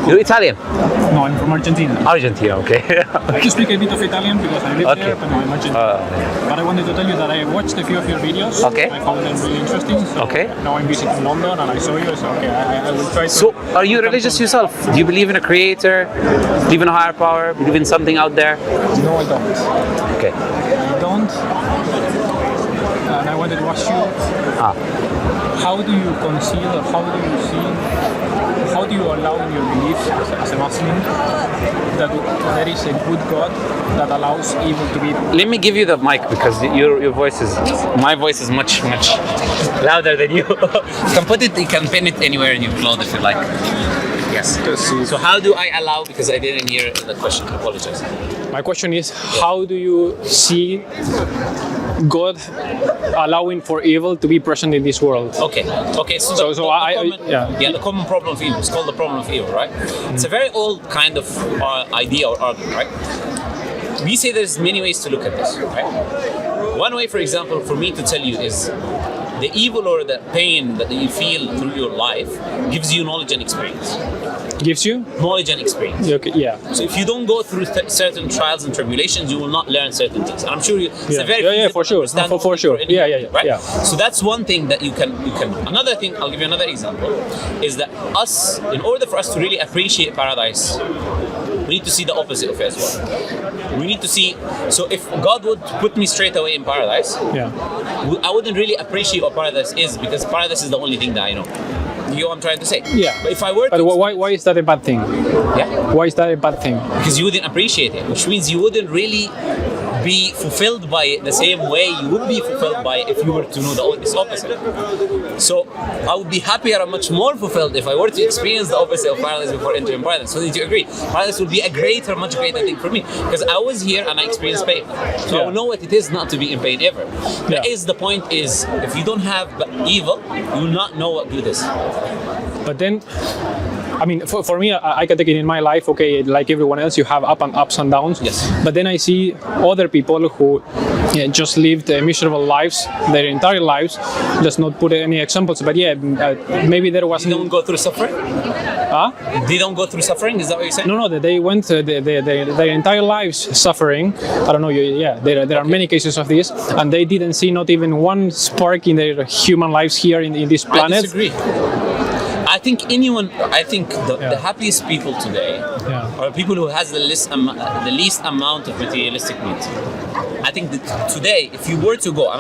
You're Italian? No, I'm from Argentina. Argentina, okay. I can speak a bit of Italian because I live Okay. there, but no, I'm Argentine. But I wanted to tell you that I watched a few of your videos. Okay. I found them really interesting. So Okay. Now I'm visiting London and I saw you, so okay, I will try to. So, are you religious yourself? Do you believe in a creator? Believe in a higher power? Believe in something out there? No, I don't. Okay. I don't. And I wanted to ask you, how do you conceal or how do you allow in your beliefs as a Muslim that there is a good God that allows evil to be? Let me give you the mic because your voice is, my voice is much louder than you. You can pin it anywhere in your clothes if you like. Yes. So how do I allow, because I didn't hear the question, I apologize. My question is, how do you see God allowing for evil to be present in this world? Okay. The common problem of evil. It's called the problem of evil, right? It's a very old kind of idea or argument, right? We say there's many ways to look at this, right? One way, for example, for me to tell you is the evil or the pain that you feel through your life gives you knowledge and experience. Gives you? Knowledge and experience. Okay, yeah. So if you don't go through certain trials and tribulations, you will not learn certain things. And I'm sure it's a very for sure. For sure. Yeah. Right? So that's one thing that you can. Another thing, I'll give you another example, is that in order for us to really appreciate paradise, we need to see the opposite of it as well. We need to see. So if God would put me straight away in paradise, I wouldn't really appreciate what paradise is, because paradise is the only thing that I know. You know what I'm trying to say? Yeah. But if I were to... But why is that a bad thing? Yeah. Why is that a bad thing? Because you wouldn't appreciate it, which means you wouldn't really be fulfilled by it the same way you would be fulfilled by it if you were to know this opposite. So I would be happier and much more fulfilled if I were to experience the opposite of paradise before entering paradise. So did you agree? Paradise would be much greater thing for me, because I was here and I experienced pain. So I will know what it is not to be in pain ever. The point is, if you don't have evil, you will not know what good is. But then, I mean, for me, I can take it in my life, okay, like everyone else, you have ups and downs. Yes. But then I see other people who just lived miserable lives, their entire lives. Let's not put any examples, but maybe there was... They don't go through suffering? Huh? They don't go through suffering? Is that what you're saying? No, they went their entire lives suffering. I don't know, there are many cases of this, and they didn't see not even one spark in their human lives here in this planet. I disagree. I think the happiest people today are people who has the least amount of materialistic needs. I think that today, if you were to go,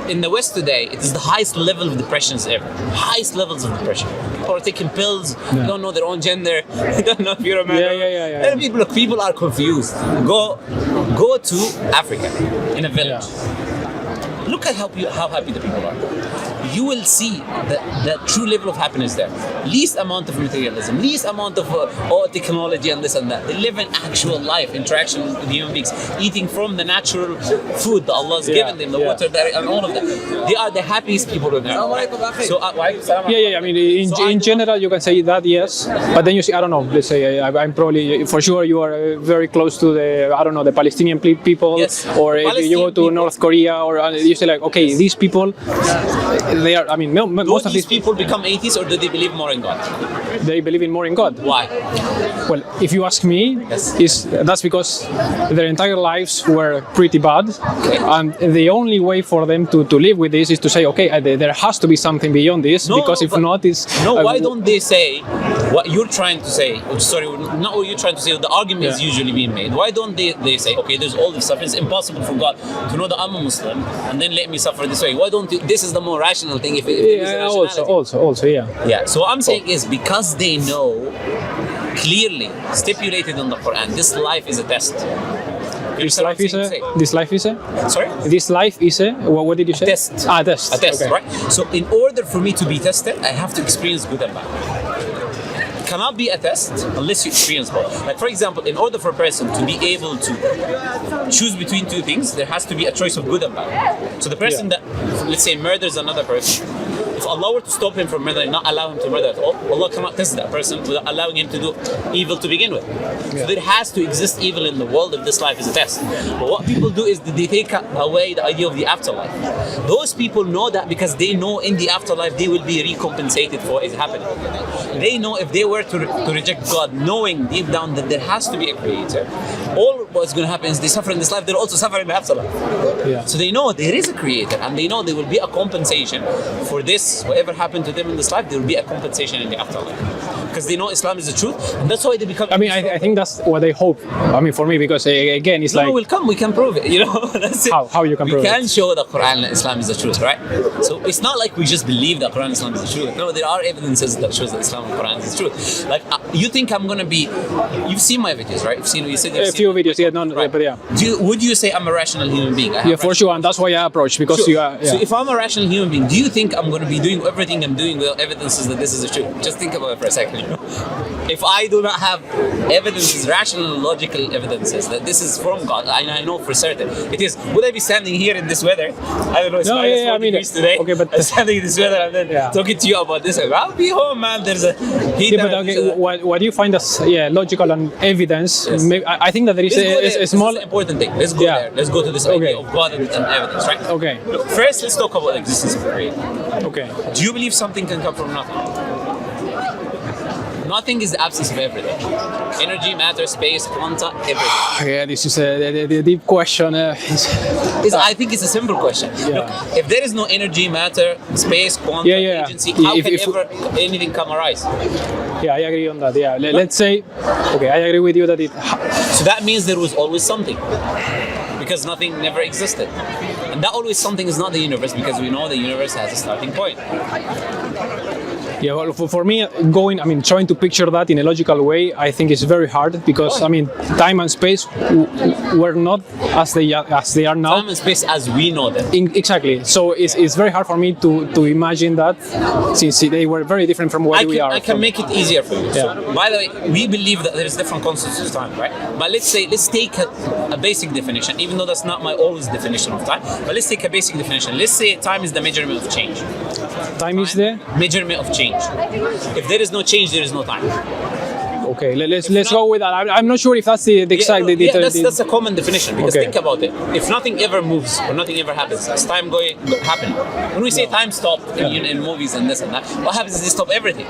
in the West today, it is the highest level of depressions ever. Highest levels of depression. People are taking pills, they don't know their own gender, they don't know if you're a man. People are confused. Go to Africa, in a village. Look at how happy the people are. You will see the true level of happiness there. Least amount of materialism, least amount of technology and this and that. They live an actual life, interaction with human beings, eating from the natural food that Allah has given them, the water and all of that. They are the happiest people in there. So, I mean, in general, you can say that, yes. But then you see, I don't know, let's say, I'm probably, for sure, you are very close to the Palestinian people, or if you go to North Korea, or you say like, okay, these people, they are, I mean, most of these people become atheists, or do they believe more in God? They believe in more in God. Why? Well, if you ask me, that's because their entire lives were pretty bad, and the only way for them to live with this is to say, okay, there has to be something beyond this, because if not, it's... why don't they say what you're trying to say? Sorry, not what you're trying to say, the argument is usually being made. Why don't they say, okay, there's all this stuff, it's impossible for God to know that I'm a Muslim, and then let me suffer this way? Why don't this is the more rational thing? Also, yeah. So what I'm saying is, because they know clearly stipulated in the Quran, this life is a test. This life is a? Sorry? This life is a? What did you say? A test. A test. A test, okay. Right? So in order for me to be tested, I have to experience good and bad. It cannot be a test unless you experience both. Like, for example, in order for a person to be able to choose between two things, there has to be a choice of good and bad. So the person that, let's say, murders another person, if Allah were to stop him from murdering, not allow him to murder at all, Allah cannot test that person without allowing him to do evil to begin with. So there has to exist evil in the world if this life is a test. But what people do is they take away the idea of the afterlife. Those people know that because they know in the afterlife they will be recompensated for what is happening. They know if they were to reject God, knowing deep down that there has to be a creator, all what's going to happen is they suffer in this life, they'll also suffer in the afterlife. Yeah. So they know there is a creator, and they know there will be a compensation for this, whatever happened to them in this life, there will be a compensation in the afterlife. Because they know Islam is the truth, and that's why they become. I mean, I think that's what they hope. I mean, for me, because again, it's like. No, we can prove it. You know, that's it. How you can prove it? We can show the Quran and Islam is the truth, right? So it's not like we just believe that Quran and Islam is the truth. No, there are evidences that shows that Islam and Quran is the truth. Like you think I'm gonna be? You've seen my videos, right? You said a few videos, yeah, right. But yeah. Would you say I'm a rational human being? Yeah, for sure, and that's why I approach because sure. you are. Yeah. So if I'm a rational human being, do you think I'm going to be doing everything I'm doing with evidences that this is the truth? Just think about it for a second. You know? If I do not have evidences, rational, logical evidences that this is from God, I know for certain it is. Would I be standing here in this weather? I don't know. It's minus 4 degrees today. Okay, but I'm standing in this weather and then talking to you about this. I'll be home, man. There's a heat. Yeah, but okay, what do you find as logical and evidence? Yes. Maybe, I think that there is a small. This is an important thing. Let's go there. Let's go to this idea of God and evidence, right? Okay. Look, first, let's talk about the existence of the Creator. Okay. Do you believe something can come from nothing? Nothing is the absence of everything. Energy, matter, space, quanta, everything. Yeah, this is a deep question. I think it's a simple question. Look, if there is no energy, matter, space, quanta, agency, how can ever anything come arise? Yeah, I agree on that. Yeah, let's say, okay, I agree with you that it. So that means there was always something, because nothing never existed, and that always something is not the universe, because we know the universe has a starting point. Yeah, well, for me, trying to picture that in a logical way, I think it's very hard because, time and space were not as they are now. Time and space as we know them. Exactly. So it's very hard for me to imagine that, since they were very different from where we are. I can make it easier for you. Yeah. So, by the way, we believe that there's different concepts of time, right? But let's take a basic definition, even though that's not my always definition of time. But let's take a basic definition. Let's say time is the measurement of change. Time is the measurement of change. If there is no change, there is no time. Okay, let's go with that. I'm not sure if that's the exact. That's a common definition, because think about it. If nothing ever moves or nothing ever happens, is time happening? When we say time stopped in movies and this and that, what happens is they stop everything.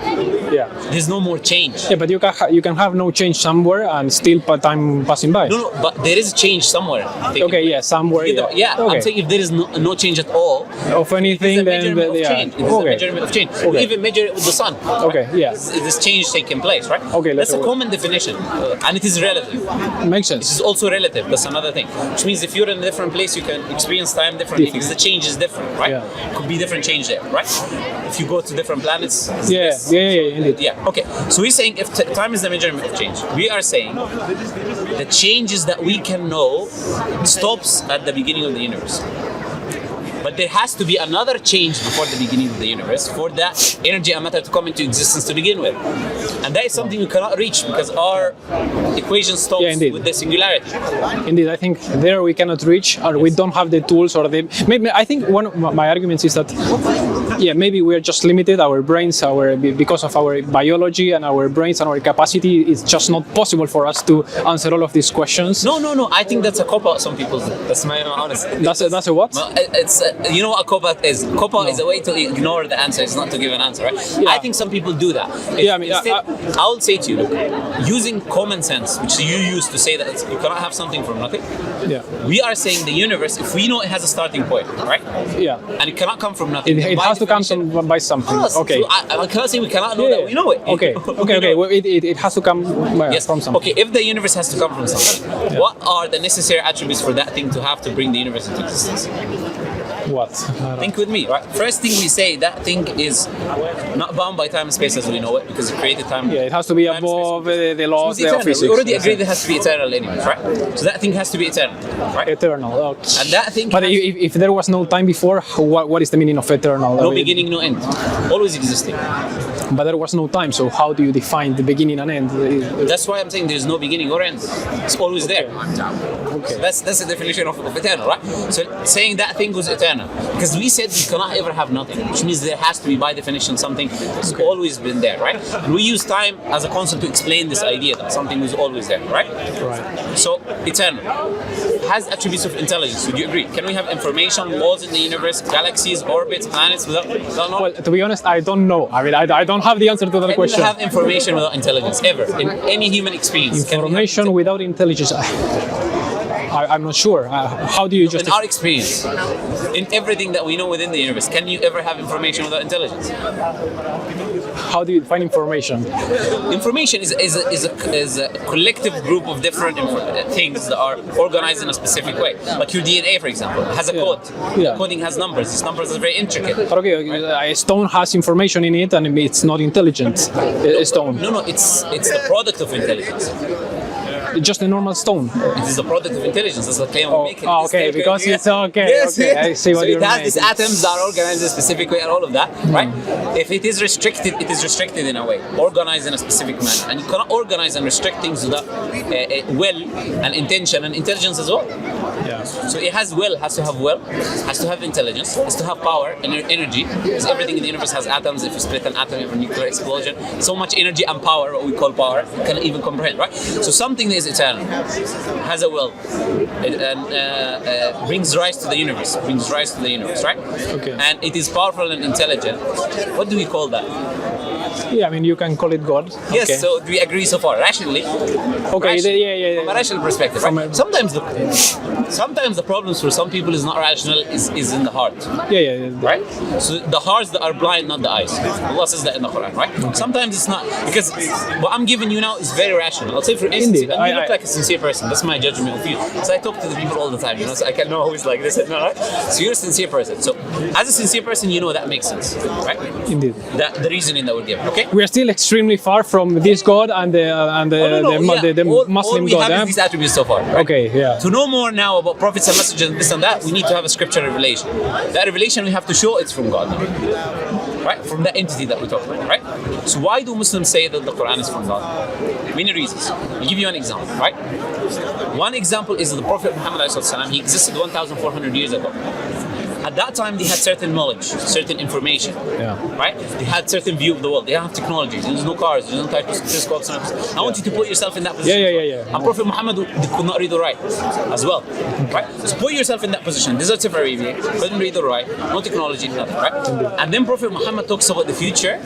Yeah. There's no more change. Yeah, but you can have no change somewhere and still time passing by. No, but there is change somewhere. Okay, yeah, somewhere. Yeah, okay. I'm saying if there is no change at all of anything, then it is a measurement of change. We even measure it with the sun. Okay, yeah. This change taking place, right? Okay, that's a common definition, and it is relative. Makes sense. This is also relative. That's another thing. Which means if you're in a different place, you can experience time differently because the change is different, right? Yeah. Could be different change there, right? If you go to different planets. Indeed. Yeah. Okay. So we're saying if time is the measurement of change, we are saying the changes that we can know stops at the beginning of the universe. But there has to be another change before the beginning of the universe for that energy and matter to come into existence to begin with. And that is something we cannot reach because our equation stops with the singularity. Indeed, I think there we cannot reach, or we don't have the tools, or maybe I think one of my arguments is that maybe we are just limited. Our brains, because of our biology and our brains and our capacity, it's just not possible for us to answer all of these questions. No. I think that's a cop-out. Some people do. That's my honest. That's a what? It's you know what a cop-out is? Cop-out is a way to ignore the answer. It's not to give an answer, right? Yeah. I think some people do that. I will say to you, look, using common sense, which you use to say that you cannot have something from nothing. Yeah. We are saying the universe, if we know it has a starting point, right? Yeah. And it cannot come from nothing. It has to come by something. Okay. So I cannot say we cannot know that we know it. Okay. Well, it has to come from something. Okay. If the universe has to come from something, what are the necessary attributes for that thing to have to bring the universe into existence? What? Think with me, right? First thing we say, that thing is not bound by time and space as we know it, because it created time. Yeah, it has to be above the laws of physics. We already agreed it has to be eternal anyways, right? So that thing has to be eternal, right? Eternal, okay. And that thing. But if there was no time before, what is the meaning of eternal? No beginning, no end. Always existing. But there was no time, so how do you define the beginning and end? That's why I'm saying there's no beginning or end. It's always there. Okay. So that's the definition of eternal, right? So saying that thing was eternal. eternal. Because we said we cannot ever have nothing, which means there has to be, by definition, something that's always been there, right? And we use time as a concept to explain this idea that something is always there, right? Right. So, eternal has attributes of intelligence. Would you agree? Can we have information, laws in the universe, galaxies, orbits, planets without knowledge? Well, to be honest, I don't know. I mean, I don't have the answer to that question. Can you have information without intelligence, ever, in any human experience? Information without intelligence. I'm not sure. How do you just... In our experience, in everything that we know within the universe, can you ever have information without intelligence? How do you define information? Information is a collective group of different things that are organized in a specific way. Like your DNA, for example, has a code. Yeah. The coding has numbers. These numbers are very intricate. But okay, a stone has information in it and it's not intelligent. A stone. No, it's the product of intelligence. It's just a normal stone. It is the product of intelligence. That's the claim I'm making. Oh, okay, because it's okay. Yes, okay, yes. I see what so you're it has saying. these atoms that are organized in a specific way and all of that, right? If it is restricted, it is restricted in a way, organized in a specific manner. And you cannot organize and restrict things without will and intention and intelligence as well. Yeah. So it has will, has to have will, has to have intelligence, has to have power and energy, because everything in the universe has atoms. If you split an atom, you have a nuclear explosion. So much energy and power, what we call power, can even comprehend, right? So something that is eternal, has a will, and brings rise to the universe, right? Okay. And it is powerful and intelligent. What do we call that? Yeah, I mean, you can call it God. Yes, Okay. so do we agree so far? Rationally? Okay, yeah. From a rational perspective, right? Sometimes the problems for some people is not rational, is in the heart. Yeah. Right? So the hearts that are blind, not the eyes. Allah says that in the Quran, right? Sometimes it's not, because what I'm giving you now is very rational. I'll say, for instance, Indeed. and you look like a sincere person. That's my judgment of you. So I talk to the people all the time, so I can know who is like this and that. So you're a sincere person. So as a sincere person, you know that makes sense, right? Indeed. The reasoning that we're given, okay? We are still extremely far from this God and the Muslim all we God. have is these attributes so far. Right? Okay, yeah. To know more now about prophets and messengers and this and that, we need to have a scripture revelation. That revelation we have to show it's from God. Right? From the entity that we talk about, right? So why do Muslims say that the Quran is from God? Many reasons. I'll give you an example, right? One example is the Prophet Muhammad ﷺ, he existed 1,400 years ago. At that time, they had certain knowledge, certain information, right? They had certain view of the world. They didn't have technology. There's no cars. There's no telescopes. I want you to put yourself in that position. Yeah. And Prophet Muhammad could not read or write as well, right? So put yourself in that position. Deserts of Arabia, couldn't read or write, no technology, nothing, right? And then Prophet Muhammad talks about the future,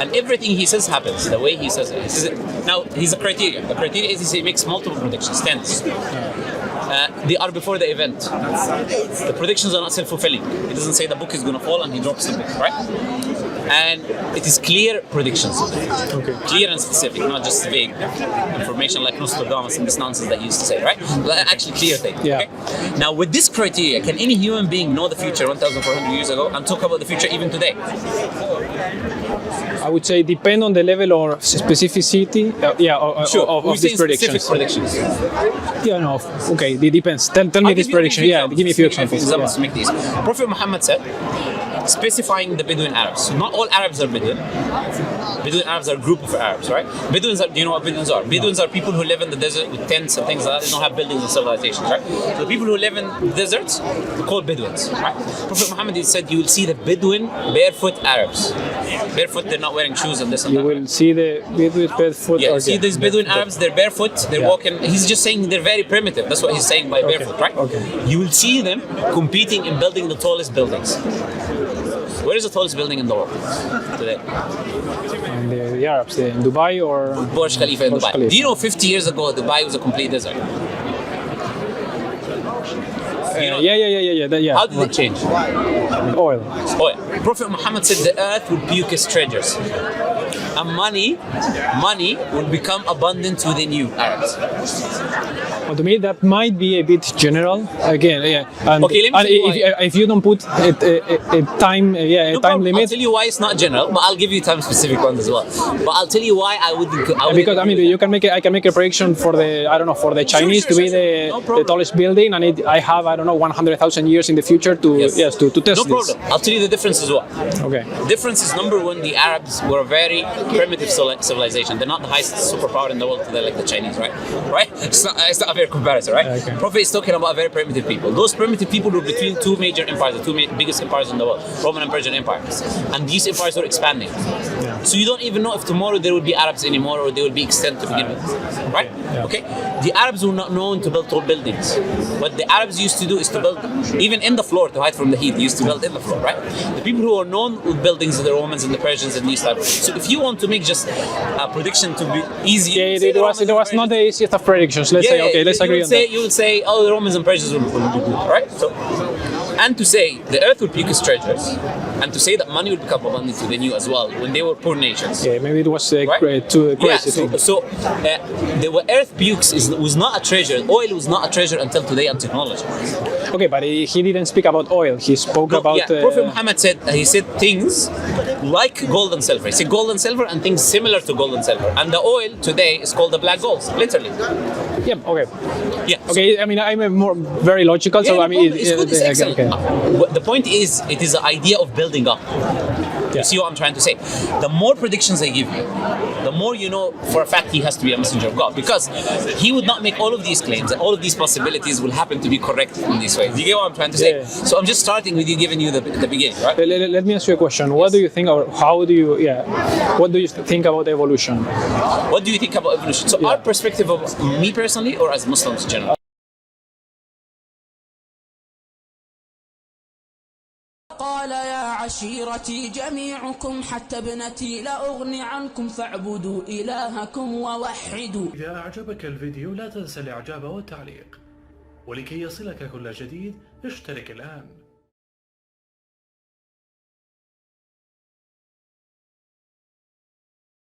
and everything he says happens the way he says it. He says it. Now, he's a criteria. The criteria is he makes multiple predictions, tens. They are before the event. The predictions are not self-fulfilling. It doesn't say the book is going to fall and he drops the book, right? And it is clear predictions. Okay. Clear and specific, not just vague information like Nostradamus and this nonsense that he used to say, right? But actually clear things. Yeah. Okay? Now, with this criteria, can any human being know the future 1,400 years ago and talk about the future even today? I would say depend on the level or specificity of these predictions. Specific predictions. Yeah, no, okay, it depends. Tell me this prediction. Yeah, give me a few examples. To make these. Prophet Muhammad said, specifying the Bedouin Arabs. So not all Arabs are Bedouin. Bedouin Arabs are a group of Arabs, right? Bedouins are, do you know what Bedouins are? Bedouins are people who live in the desert with tents and things like that. They don't have buildings and civilizations, right? So the people who live in the deserts are called Bedouins, right? Prophet Muhammad said you will see the Bedouin barefoot Arabs. Barefoot, they're not wearing shoes and this and that. You will see the Bedouin barefoot. Yeah, see these Bedouin Arabs, they're barefoot, they're walking. He's just saying they're very primitive. That's what he's saying by barefoot, right? Okay. You will see them competing in building the tallest buildings. Where is the tallest building in the world today? And the Arabs, in Dubai or Burj Khalifa in Dubai. Khalifa. Do you know 50 years ago Dubai was a complete desert? Yeah. How did it change? Oil. Prophet Muhammad said the earth would puke its treasures. And money would become abundant within you, Arabs. Well, to me, that might be a bit general. Again, yeah. And, Okay, let me and tell you if you don't put a time, No time problem. limit. I'll tell you why it's not general, but I'll give you time specific ones as well. But I'll tell you why I would. Because I mean, you can make I can make a prediction for the Chinese to be No the problem. tallest building, and I have 100,000 years in the future to to test No this. problem. I'll tell you the difference as well. Okay. The difference is number one, the Arabs were very primitive civilization. They're not the highest superpower in the world. They're like the Chinese, right? Right? It's not a fair comparison, right? Okay. Prophet is talking about very primitive people. Those primitive people were between two major empires, the two biggest empires in the world, Roman and Persian empires, and these empires were expanding. So you don't even know if tomorrow there will be Arabs anymore or they will be extinct to begin with, right? Okay. The Arabs were not known to build tall buildings. What the Arabs used to do is to build even in the floor to hide from the heat. They used to build in the floor, right? The people who are known with buildings are the Romans and the Persians and these type of things. So if you want to make just a prediction to be easy, it was not the easiest of predictions. Let's say, okay, let's agree on that. You would say, oh, the Romans and Persians will be good, right? So, and to say the earth will puke its treasures, and to say that money will become abundant to the new as well when they were poor nations. Yeah, maybe it was too crazy. Yeah, so the earth pukes was not a treasure. Oil was not a treasure until today on technology. Okay, but he didn't speak about oil. He spoke about. Yeah, Prophet Muhammad said things like gold and silver. He said gold and silver and things similar to gold and silver. And the oil today is called the black gold, literally. Yeah. Okay. Yeah. Okay. I mean, I'm very logical. So I mean, it's good. It's excellent. Okay. The point is, it is the idea of building up. You see what I'm trying to say? The more predictions I give you, the more you know for a fact he has to be a messenger of God, because he would not make all of these claims and all of these possibilities will happen to be correct in this way. Do you get what I'm trying to say? Yeah. So I'm just starting with you, giving you the beginning, right? Let me ask you a question. What do you think, or how do you, what do you think about evolution? What do you think about evolution? So our perspective of me personally, or as Muslims in general? قال يا عشيرتي جميعكم حتى ابنتي لأغني عنكم فاعبدوا إلهكم ووحدوا. إذا أعجبك الفيديو لا تنسى الإعجاب والتعليق، ولكي يصلك كل جديد اشترك الآن.